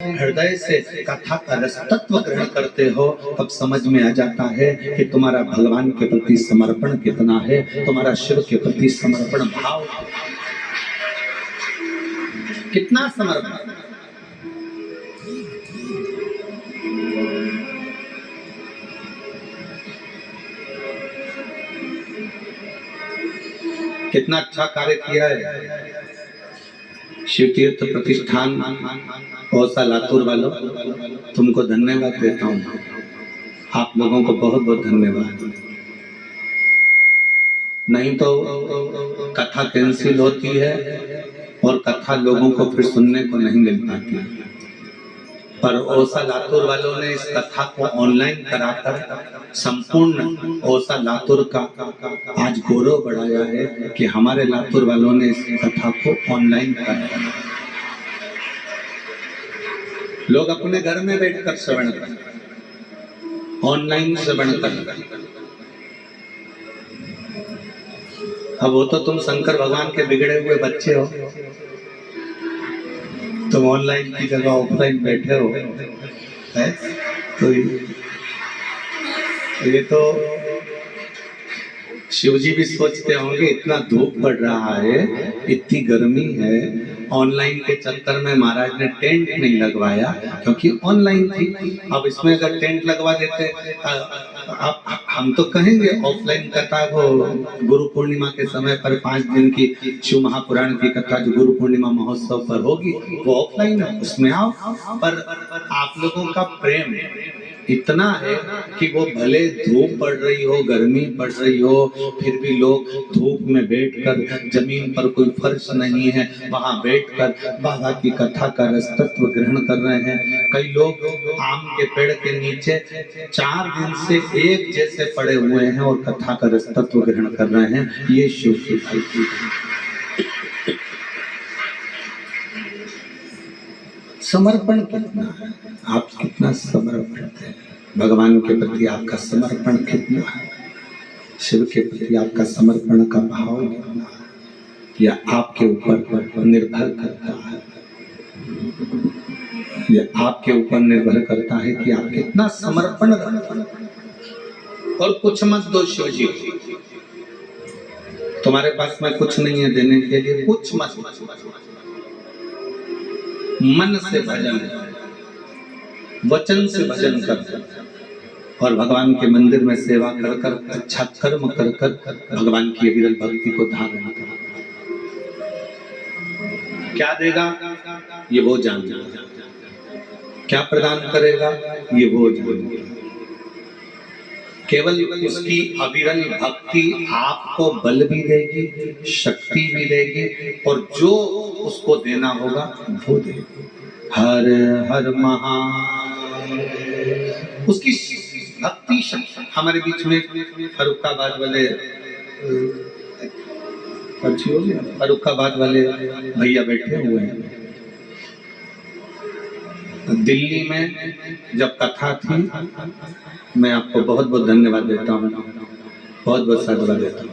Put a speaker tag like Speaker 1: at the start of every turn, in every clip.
Speaker 1: हृदय से कथा का रस तत्व ग्रहण करते हो, तब समझ में आ जाता है कि तुम्हारा भगवान के प्रति समर्पण कितना है, तुम्हारा शिव के प्रति समर्पण भाव कितना समर्पण। कितना अच्छा कार्य किया है शिव तीर्थ प्रतिष्ठान औसा लातूर वालों, तुमको धन्यवाद देता हूँ। आप लोगों को बहुत बहुत धन्यवाद। नहीं तो कथा कैंसिल होती है और कथा लोगों को फिर सुनने को नहीं मिल पाती। पर औसा लातूर वालों ने इस कथा को ऑनलाइन कराकर संपूर्ण औसा लातूर का आज गौरव बढ़ाया है कि हमारे लातूर वालों ने इस कथा को ऑनलाइन कराया। लोग अपने घर में बैठकर श्रवण कर, ऑनलाइन श्रवण कर। अब वो तो तुम शंकर भगवान के बिगड़े हुए बच्चे हो, तुम ऑनलाइन की जगह ऑफलाइन बैठे हो, है? तो ये तो शिवजी भी सोचते होंगे, इतना धूप पड़ रहा है, इतनी गर्मी है, ऑनलाइन के चक्कर में महाराज ने टेंट नहीं लगवाया, क्योंकि ऑनलाइन थी। अब इसमें अगर टेंट लगवा देते, हम तो कहेंगे ऑफलाइन कथा वो गुरु पूर्णिमा के समय पर 5 दिन की शिव महापुराण की कथा जो गुरु पूर्णिमा महोत्सव पर होगी वो ऑफलाइन है, उसमें आओ। पर आप लोगों का प्रेम इतना है कि वो भले धूप पड़ रही हो, गर्मी पड़ रही हो, फिर भी लोग धूप में बैठकर, जमीन पर कोई फर्श नहीं है, वहां बैठकर बाबा की कथा का रस तत्व ग्रहण कर रहे हैं। कई लोग आम के पेड़ के नीचे 4 दिन से एक जैसे पड़े हुए हैं और कथा का रस तत्व ग्रहण कर रहे हैं। ये शिव की भक्ति है। समर्पण कितना है, आप कितना समर्पण करते हैं भगवान के प्रति, आपका समर्पण कितना है, शिव के प्रति आपका समर्पण का भाव कितना है, या आपके ऊपर निर्भर करता है, या आपके ऊपर निर्भर करता है कि आप कितना समर्पण करते हैं। और कुछ मत दो शिव जी, तुम्हारे पास में कुछ नहीं है देने के लिए, कुछ मत, मन से भजन, वचन से भजन कर और भगवान के मंदिर में सेवा कर कर, अच्छा कर्म कर कर भगवान की अविरल भक्ति को धारण कर। क्या देगा ये वो जानेगा, क्या प्रदान करेगा ये वो जानेगा। केवल उसकी अविरल भक्ति आपको बल भी देगी, शक्ति भी देगी, और जो उसको देना होगा वो देगी। हर हर उसकी भक्ति शक्ति। हमारे बीच में फरुखाबाद वाले भैया बैठे हुए हैं। दिल्ली में जब कथा थी, मैं आपको बहुत बहुत धन्यवाद देता हूँ, बहुत बहुत साधुवाद देता हूँ।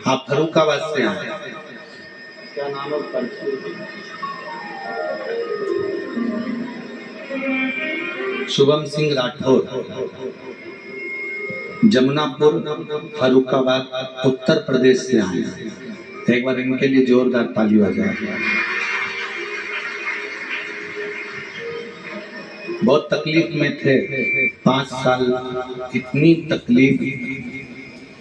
Speaker 1: आप फरुखाबाद से आए, क्या नाम है? शुभम सिंह राठौर, जमुनापुर, फरुखाबाद, उत्तर प्रदेश से आए। एक बार इनके लिए जोरदार ताली बजाएं। बहुत तकलीफ में थे, 5 साल इतनी तकलीफ,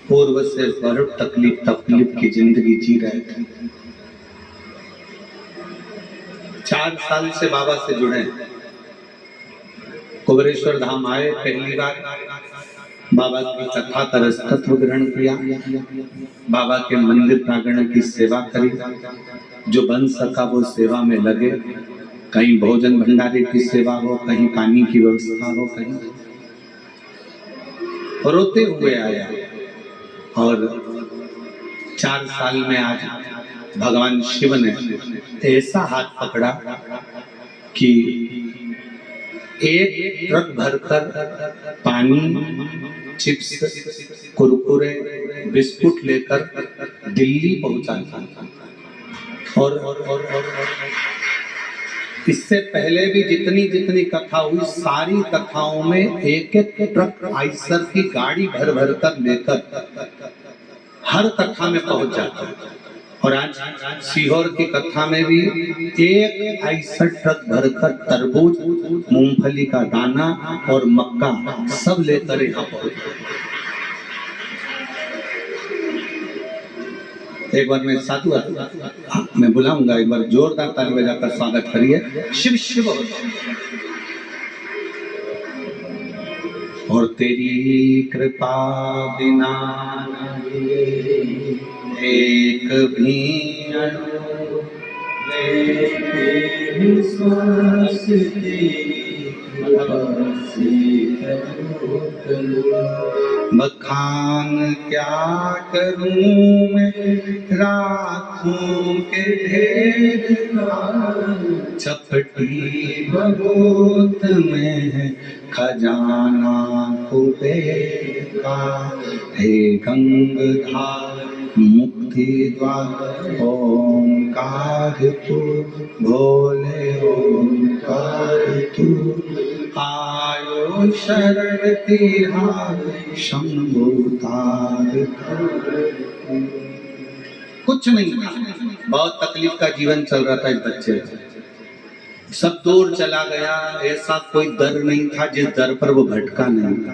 Speaker 1: पूर्व से बहुत तकलीफ की जिंदगी जी रहे थे। 4 साल से बाबा से जुड़े, कुबरेश्वर धाम आए, पहली बार बाबा की कथा का रस तत्व ग्रहण किया, बाबा के मंदिर प्रांगण की सेवा करी, जो बन सका वो सेवा में लगे, कहीं भोजन भंडारे की सेवा हो, कहीं पानी की व्यवस्था हो, कहीं रोते हुए आया। और 4 साल में आज भगवान शिव ने ऐसा हाथ पकड़ा कि 1 ट्रक भरकर पानी, चिप्स, कुरकुरे, बिस्कुट लेकर दिल्ली पहुंचा था। और इससे पहले भी जितनी जितनी कथा हुई, सारी कथाओं में एक एक ट्रक आइसर की गाड़ी भर भर कर लेकर हर कथा में पहुंच जाता है। और आज सीहोर की कथा में भी एक आइसर ट्रक भरकर तरबूज, मूंगफली का दाना और मक्का सब लेकर यहाँ पहुंचे। एक बार मैं साधु मैं बुलाऊंगा, एक बार जोरदार ताली बजाकर स्वागत करिए। शिव शिव। और तेरी कृपा बिना एक भी बखान क्या करूं मैं राखों के ढेर का, चपटी बबूत में खजाना कुबेर का। हे गंगाधार मुक्ति द्वार ओंकार तू, भोले ओंकार तू। आयो शरण तिहार शंभुतार। कुछ नहीं था, बहुत तकलीफ का जीवन चल रहा था इस बच्चे का। सब दूर चला गया, ऐसा कोई दर नहीं था जिस दर पर वो भटका नहीं था।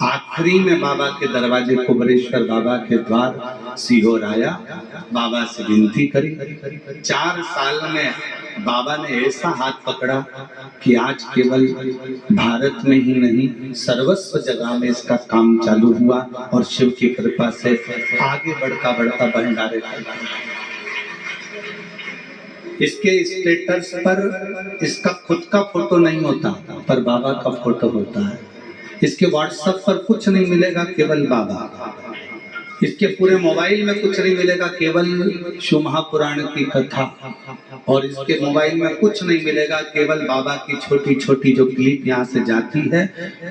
Speaker 1: आखिरी में बाबा के दरवाजे, कुबरेश्वर बाबा के द्वार सीहोर आया, बाबा से विनती करी। 4 साल में बाबा ने ऐसा हाथ पकड़ा कि आज केवल भारत में ही नहीं, सर्वस्व जगह में इसका काम चालू हुआ और शिव की कृपा से आगे बढ़ता बढ़ता भंडारे। इसके स्टेटस पर इसका खुद का फोटो नहीं होता, पर बाबा का फोटो होता है। इसके व्हाट्सएप पर कुछ नहीं मिलेगा, केवल बाबा। इसके पूरे मोबाइल में कुछ नहीं मिलेगा, केवल शिव महापुराण की कथा। और इसके मोबाइल में कुछ नहीं मिलेगा, केवल बाबा की छोटी छोटी जो क्लिप यहाँ से जाती है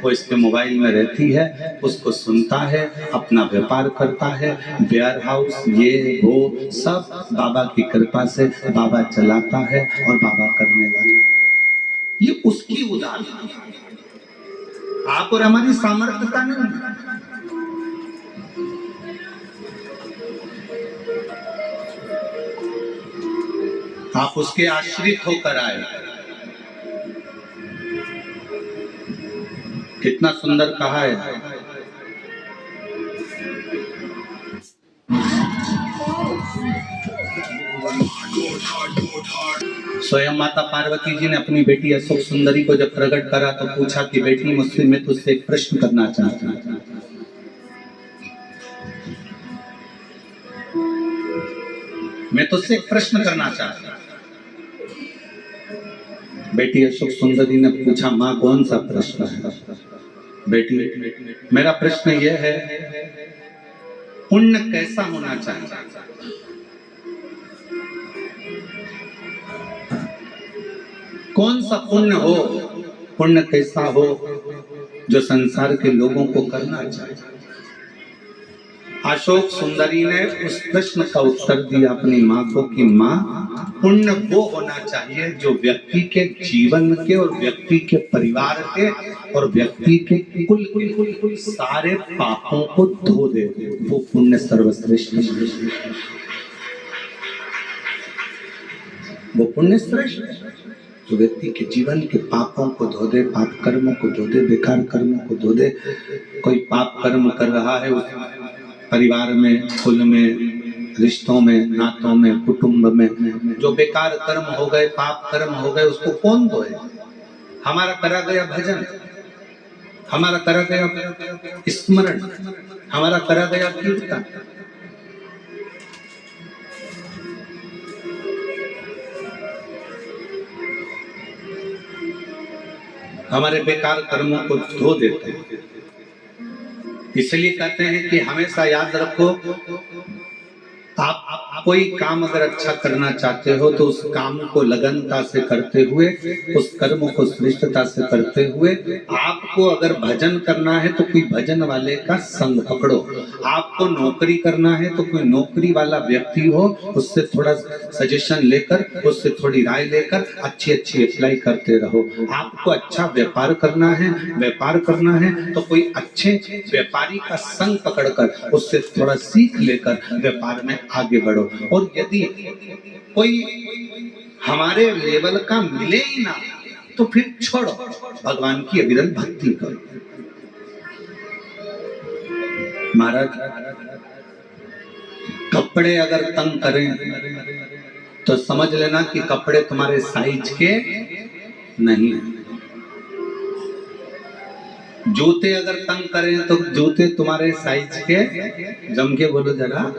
Speaker 1: वो इसके मोबाइल में रहती है। उसको सुनता है, अपना व्यापार करता है, वेयर हाउस ये वो सब बाबा की कृपा से बाबा चलाता है और बाबा करने वाला। ये उसकी उदार, आप और हमारी सामर्थ्य का नहीं। आप उसके आश्रित होकर आए। कितना सुंदर कहा है। स्वयं माता पार्वती जी ने अपनी बेटी अशोक सुंदरी को जब प्रकट करा तो पूछा कि बेटी, मुझसे मैं तुझसे एक प्रश्न करना चाहता हूं। मैं तुझसे एक प्रश्न करना चाहता हूं। बेटी अशोक सुंदरी ने पूछा, माँ कौन सा प्रश्न है? बेटी, मेरा प्रश्न यह है, पुण्य कैसा होना चाहिए? कौन सा पुण्य हो, पुण्य कैसा हो जो संसार के लोगों को करना चाहिए? अशोक सुंदरी ने उस प्रश्न का उत्तर दिया अपनी माँ को कि माँ, पुण्य वो होना चाहिए जो व्यक्ति के जीवन के और व्यक्ति के परिवार के और व्यक्ति के कुल सारे पापों को धो दे। वो पुण्य सर्वश्रेष्ठ। वो पुण्य श्रेष्ठ जो व्यक्ति के जीवन के पापों को धो दे, पाप कर्मों को धो दे, बेकार कर्मों को धो दे। कोई पाप कर्म कर रहा है, उस परिवार में, कुल में, रिश्तों में, नातों में, कुटुंब में जो बेकार कर्म हो गए, पाप कर्म हो गए, उसको कौन धोए? हमारा करा गया भजन, हमारा करा गया स्मरण, हमारा करा गया कीर्तन, हमारे बेकार कर्मों को धो देते हैं। इसलिए कहते हैं कि हमेशा याद रखो, आप कोई काम अगर अच्छा करना चाहते हो तो उस काम को लगनता से करते हुए, उस कर्म को श्रेष्ठता से करते हुए, आपको अगर भजन करना है तो कोई भजन वाले का संग पकड़ो, आपको नौकरी करना है तो कोई नौकरी वाला व्यक्ति हो, उससे थोड़ा सजेशन लेकर, उससे थोड़ी राय लेकर अच्छी अच्छी अप्लाई करते रहो। आपको अच्छा व्यापार करना है, व्यापार करना है तो कोई अच्छे व्यापारी का संग पकड़कर उससे थोड़ा सीख लेकर व्यापार में आगे बढ़ो। और यदि कोई हमारे लेवल का मिले ही ना तो फिर छोड़ो, भगवान की अविरल भक्ति करो। महाराज, कपड़े अगर तंग करें तो समझ लेना कि कपड़े तुम्हारे साइज के नहीं है। जूते अगर तंग करें तो जूते तुम्हारे साइज के, जम के बोलो जरा,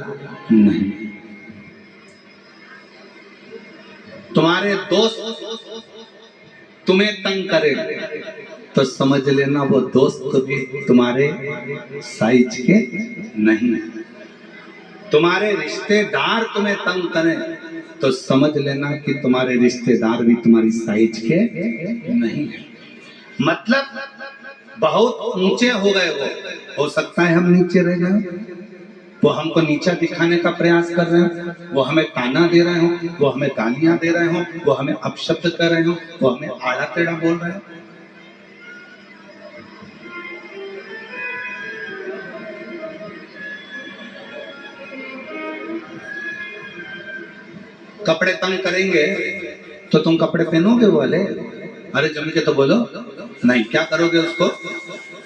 Speaker 1: नहीं। तुम्हारे दोस्त तुम्हें तंग करे तो समझ लेना वो दोस्त भी तुम्हारे साइज के नहीं है। तुम्हारे रिश्तेदार तुम्हें तंग करें तो समझ लेना कि तुम्हारे रिश्तेदार भी तुम्हारी साइज के नहीं है। मतलब बहुत ऊंचे हो गए, हो सकता है हम नीचे रह जाएं, वो हमको नीचा दिखाने का प्रयास कर रहे हो, वो हमें ताना दे रहे हो, वो हमें गालियां दे रहे हो, वो हमें अपशब्द कर रहे हो, वो हमें आड़ा टेढ़ा बोल रहे हो। कपड़े तंग करेंगे तो तुम कपड़े पहनोगे वो वाले? अरे जम के तो बोलो, नहीं। क्या करोगे उसको?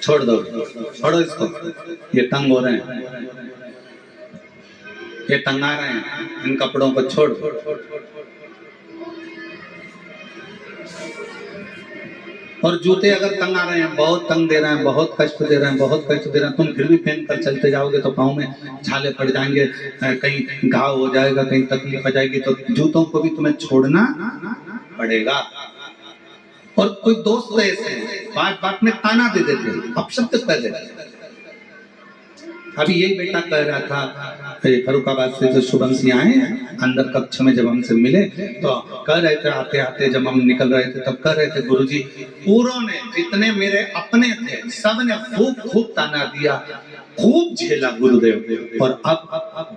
Speaker 1: छोड़ दो, छोड़ो इसको, ये तंग हो रहे हैं, ये तंगा रहे हैं, इन कपड़ों को छोड़ दो। और जूते अगर तंग आ रहे हैं, बहुत तंग दे रहे हैं, बहुत कष्ट दे रहे हैं, बहुत कष्ट दे रहे हैं, तुम फिर भी पहन कर चलते जाओगे तो पाँव में छाले पड़ जाएंगे, कहीं घाव हो जाएगा, कहीं तकलीफ हो जाएगी, तो जूतों को भी तुम्हें छोड़ना पड़ेगा। और कोई दोस्त ऐसे हैं बात बात में ताना दे देते, अपशब्द कर देते। अभी यही बेटा कह रहा था, फरुखाबाद से जो शुभम सिंह आए अंदर कक्ष में जब हमसे मिले तो कह रहे थे, आते आते जब हम निकल रहे थे तब कह रहे थे, गुरुजी पूरों ने, जितने मेरे अपने थे, सब ने खूब खूब ताना दिया, खूब झेला गुरुदेव, और अब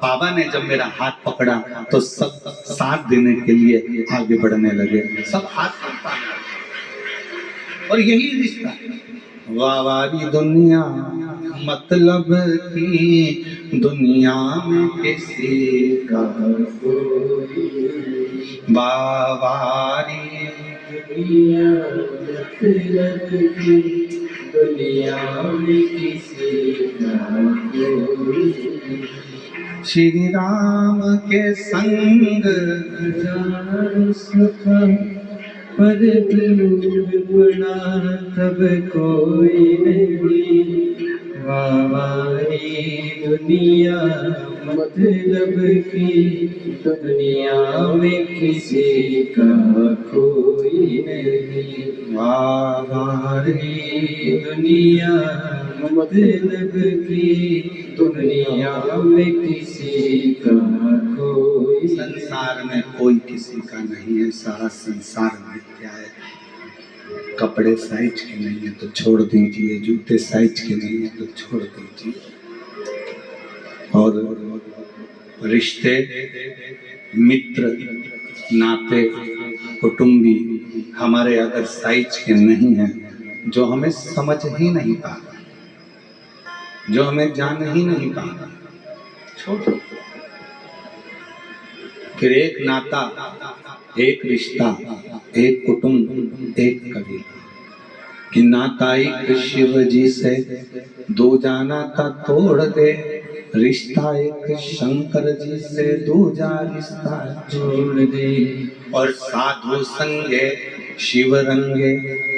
Speaker 1: बाबा ने जब मेरा हाथ पकड़ा तो सब साथ देने के लिए आगे बढ़ने लगे, सब हाथ पकड़ा। और यही रिश्ता, वावारी दुनिया मतलब की दुनिया में किसी का वावारी दुनिया मतलब की दुनिया में किसी का। श्री राम के संग सुख पर दूर बड़ा तब कोई नहीं, वावारी दुनिया मतलब की दुनिया में किसी का कोई नहीं, वावारी दुनिया मतलब की दुनिया में किसी का कोई। संसार में कोई किसी का नहीं है, सारा संसार मिथ्या है। कपड़े साइज के नहीं है तो छोड़ दीजिए, जूते साइज के नहीं है तो छोड़ दीजिए। और रिश्ते, मित्र, नाते, कुटुंबी हमारे अगर साइज के नहीं हैं, जो हमें समझ ही नहीं पा रहा, जो हमें जान ही नहीं पा रहा, छोड़ो। फिर एक नाता, एक रिश्ता, एक कुटुंब, एक कबीला, कि नाता एक शिव जी से दूजा नाता तोड़ दे, रिश्ता एक शंकर जी से दूजा रिश्ता जोड़ दे। और साधु संगे शिव रंगे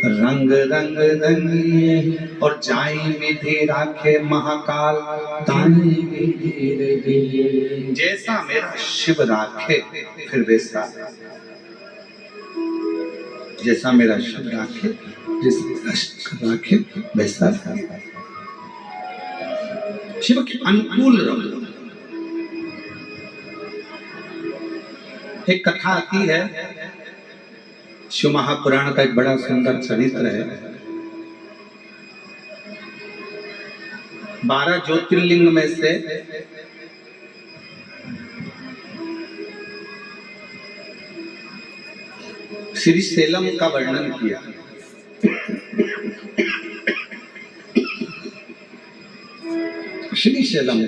Speaker 1: रंग रंग रंगिए, और जाई विधि राखे महाकाल ताई विधि रंगिए। जैसा मेरा शिव राखे फिर वैसा, जैसा मेरा शिव राखे, जैसा शिव राखे वैसा। शिव के अनुकूल रहो। एक कथा आती है, शिव महापुराण का एक बड़ा सुंदर चरित्र है। 12 ज्योतिर्लिंग में से श्री सेलम का वर्णन किया। श्री सेलम